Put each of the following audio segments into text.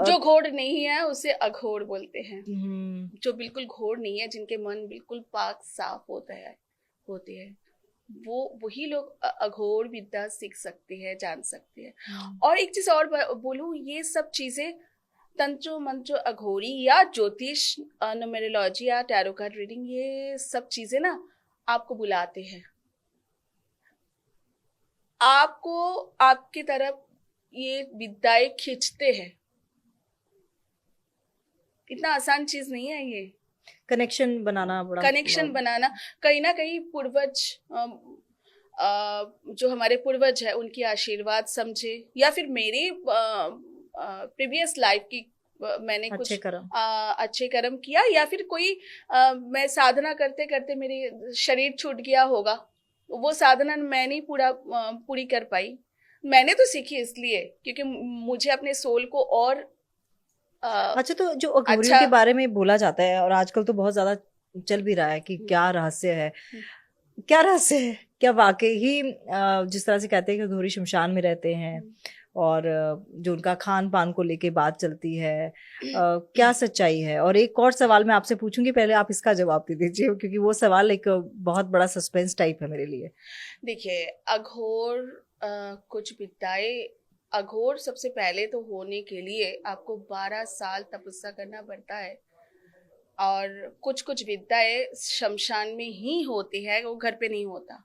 जो घोड़ नहीं है उसे अघोड़ बोलते हैं। जो बिल्कुल घोड़ नहीं है, जिनके मन बिल्कुल पाक साफ होते हैं, वो वही लोग अघोर विद्या सीख सकते हैं, जान सकते हैं। और एक चीज और बोलूं, ये सब चीजें तंत्र मंत्र अघोरी या ज्योतिष, न्यूमेरोलॉजी या टैरो कार्ड रीडिंग, ये सब चीजें ना आपको बुलाते हैं, आपको आपकी तरफ ये विद्याएं खींचते हैं। इतना आसान चीज नहीं है ये कनेक्शन बनाना, कहीं ना कहीं पूर्वज, जो हमारे पूर्वज है उनकी आशीर्वाद समझे, या फिर मेरी प्रीवियस लाइफ की मैंने अच्छे कर्म किया, या फिर कोई मैं साधना करते करते मेरे शरीर छूट गया होगा, वो साधना मैं नहीं पूरी कर पाई। मैंने तो सीखी इसलिए क्योंकि मुझे अपने सोल को और अच्छा, तो जो अघोरियों के बारे में बोला जाता है और आजकल तो बहुत ज्यादा चल भी रहा है कि क्या रहस्य है, क्या वाकई ही जिस तरह से कहते हैं कि अघोरी शमशान में रहते हैं और जो उनका खान पान को लेके बात चलती है, क्या सच्चाई है? और एक और सवाल मैं आपसे पूछूंगी, पहले आप इसका जवाब दे दीजिए क्योंकि वो सवाल एक बहुत बड़ा सस्पेंस टाइप है मेरे लिए। देखिए, अघोर कुछ विद्याएं, अघोर सबसे पहले तो होने के लिए आपको 12 साल तपस्या करना पड़ता है, और कुछ विद्याएं शमशान में ही होती है, वो घर पे नहीं होता।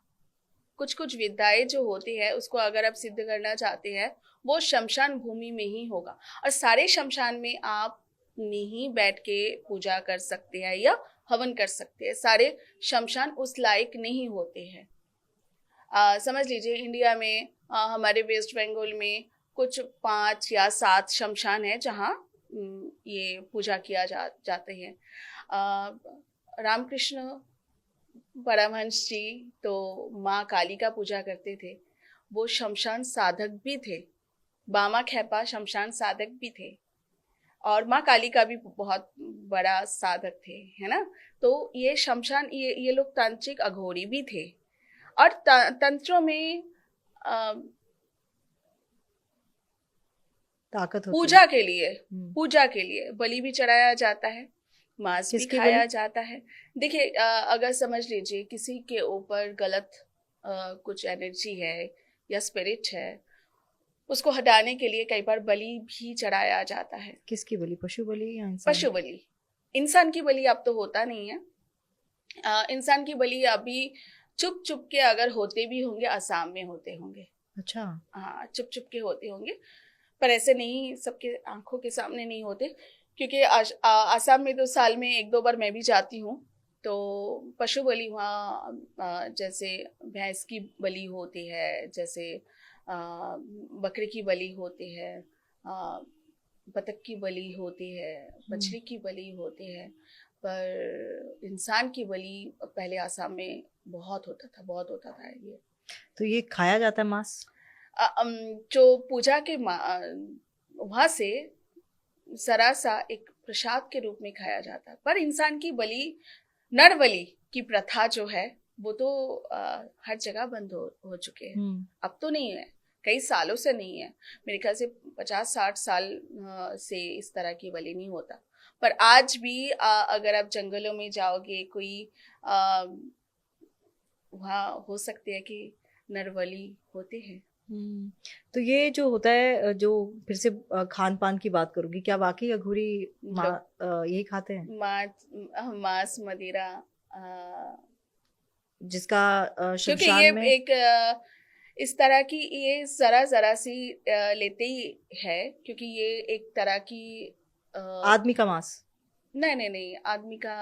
कुछ विद्याएं जो होती है उसको अगर आप सिद्ध करना चाहते हैं, वो शमशान भूमि में ही होगा। और सारे शमशान में आप नहीं बैठ के पूजा कर सकते हैं या हवन कर सकते हैं, सारे शमशान उस लायक नहीं होते हैं। समझ लीजिए, इंडिया में हमारे वेस्ट बंगाल में कुछ 5 या 7 शमशान है जहाँ ये पूजा किया जाते हैं। रामकृष्ण परमहंस जी तो माँ काली का पूजा करते थे, वो शमशान साधक भी थे। बामा खेपा शमशान साधक भी थे, और माँ काली का भी बहुत बड़ा साधक थे, है ना। तो ये शमशान, ये लोग तांत्रिक अघोरी भी थे। और तंत्रों में ताकत होती है। पूजा के लिए बलि भी चढ़ाया जाता है, मांस भी खाया जाता है। देखिए, अगर समझ लीजिए किसी के ऊपर गलत कुछ एनर्जी है या स्पिरिट है, उसको हटाने के लिए कई बार बलि भी चढ़ाया जाता है। किसकी बलि? पशु बलि या इंसान? पशु बलि। इंसान की बलि अब तो होता नहीं है। इंसान की बलि अभी चुप चुप के अगर होते भी होंगे, असम में होते होंगे। अच्छा। हाँ, चुप चुप के होते होंगे, पर ऐसे नहीं, सबके आंखों के सामने नहीं होते। क्योंकि असम में तो साल में 1-2 बार मैं भी जाती हूँ, तो पशु बलि वहाँ जैसे भैंस की बलि होती है, जैसे बकरी की बलि होती है, बतख की बलि होती है, मछली की बलि होती है। पर इंसान की बलि पहले असम में बहुत होता था ये। तो ये खाया जाता है मांस? जो पूजा के वहां से सरासा एक प्रसाद के रूप में खाया जाता है। पर इंसान की बलि, नर बलि की प्रथा जो है, वो तो हर जगह बंद हो चुके हैं। अब तो नहीं है, कई सालों से नहीं है। मेरे ख्याल से 50-60 साल से इस तरह की बलि नहीं होता। पर आज भी अगर आप जंगलों में जाओगे, कोई वहाँ हो सकते हैं कि नरबलि होते हैं। तो ये जो होता है, जो फिर से खान पान की बात करूंगी, क्या वाकई अघोरी यही खाते हैं? मांस मदिरा, जिसका शमशान में एक इस तरह की, ये जरा सी लेते ही है, क्योंकि ये एक तरह की आदमी का मांस? नहीं, आदमी का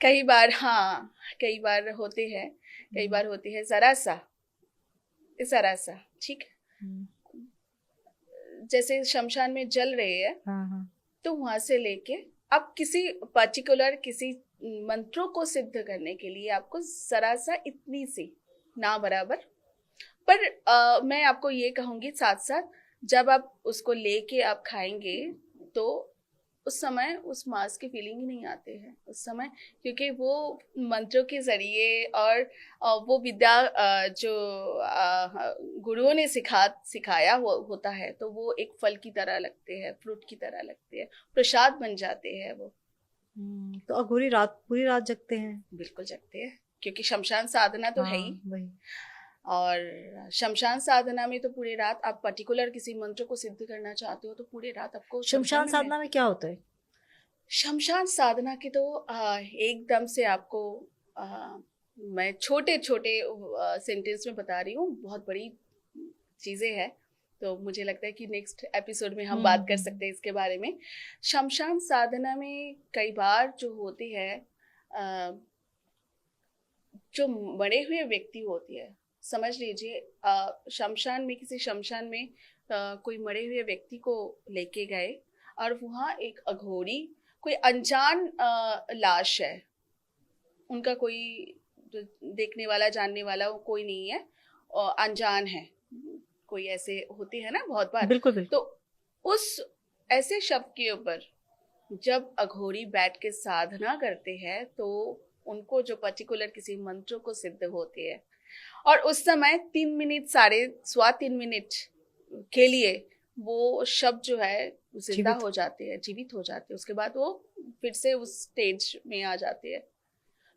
कई बार होते हैं, जरा सा ठीक। जैसे शमशान में जल रहे हैं, तो वहां से लेके अब किसी पर्टिकुलर किसी मंत्रों को सिद्ध करने के लिए आपको जरा सा, इतनी सी ना बराबर। पर मैं आपको ये कहूंगी, साथ साथ जब आप उसको लेके आप खाएंगे, तो उस समय उस मास की फीलिंग ही नहीं आते हैं उस समय, क्योंकि वो मंत्रों के जरिए और वो विद्या जो गुरुओं ने सिखाया होता है, तो वो एक फल की तरह लगते हैं, फ्रूट की तरह लगते हैं, प्रसाद बन जाते हैं वो। तो अघोरी पूरी रात जगते हैं? बिल्कुल जगते हैं, क्योंकि शमशान साधना तो है ही। वही। और शमशान साधना में तो पूरी रात आप पर्टिकुलर किसी मंत्र को सिद्ध करना चाहते हो तो पूरी रात आपको शमशान साधना में क्या होता है? शमशान साधना की तो एकदम से आपको मैं छोटे छोटे सेंटेंस में बता रही हूँ, बहुत बड़ी चीजें हैं, तो मुझे लगता है कि नेक्स्ट एपिसोड में हम बात कर सकते हैं इसके बारे में। शमशान साधना में कई बार जो होती है, जो मरे हुए व्यक्ति होती है, समझ लीजिए शमशान में, किसी शमशान में कोई मरे हुए व्यक्ति को लेके गए और वहाँ एक अघोरी, कोई अनजान लाश है, उनका कोई देखने वाला जानने वाला कोई नहीं है, और अनजान है, कोई ऐसे होते हैं ना बहुत बार। बिल्कुल बिल्कुल। तो उस ऐसे शब्द के ऊपर जब अघोरी बैठ के साधना करते हैं तो उनको जो पर्टिकुलर किसी मंत्र को सिद्ध होती है, और उस समय 3 मिनट 3.25 मिनट के लिए वो शब्द जो है जिंदा हो जाते हैं, जीवित हो जाते हैं, उसके बाद वो फिर से उस स्टेज में आ जाते हैं।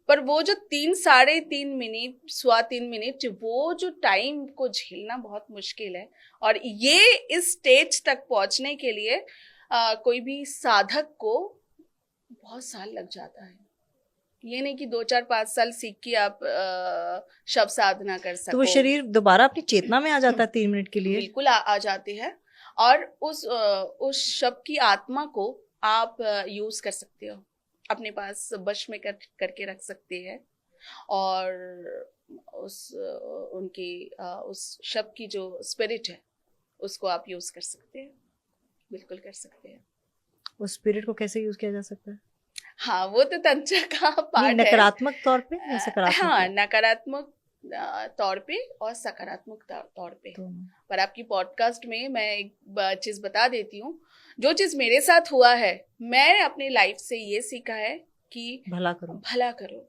पर वो जो 3-3.5 मिनट 3.25 मिनट, वो जो टाइम को झेलना बहुत मुश्किल है, और ये इस स्टेज तक पहुंचने के लिए कोई भी साधक को बहुत साल लग जाता है। ये नहीं कि 2-4-5 साल सीख के आप शब्द साधना कर सको। तो वो शरीर दोबारा अपनी चेतना में आ जाता है 3 मिनट के लिए? बिल्कुल आ जाते हैं, और उस शब्द की आत्मा को आप यूज कर सकते हो, अपने पास वश में करके रख सकते हैं, और उस शब्द की जो स्पिरिट है उसको आप यूज कर सकते हैं, बिल्कुल कर सकते हैं। उस स्पिरिट को कैसे यूज किया जा सकता है? हाँ, वो तो तंत्र का पार्ट है। नकारात्मक तौर पे या सकारात्मक? हाँ, नकारात्मक तौर पे और सकारात्मक तौर पे। पर आपकी पॉडकास्ट में मैं एक चीज बता देती हूँ, जो चीज मेरे साथ हुआ है, मैं अपनी लाइफ से ये सीखा है कि भला करो, भला करो।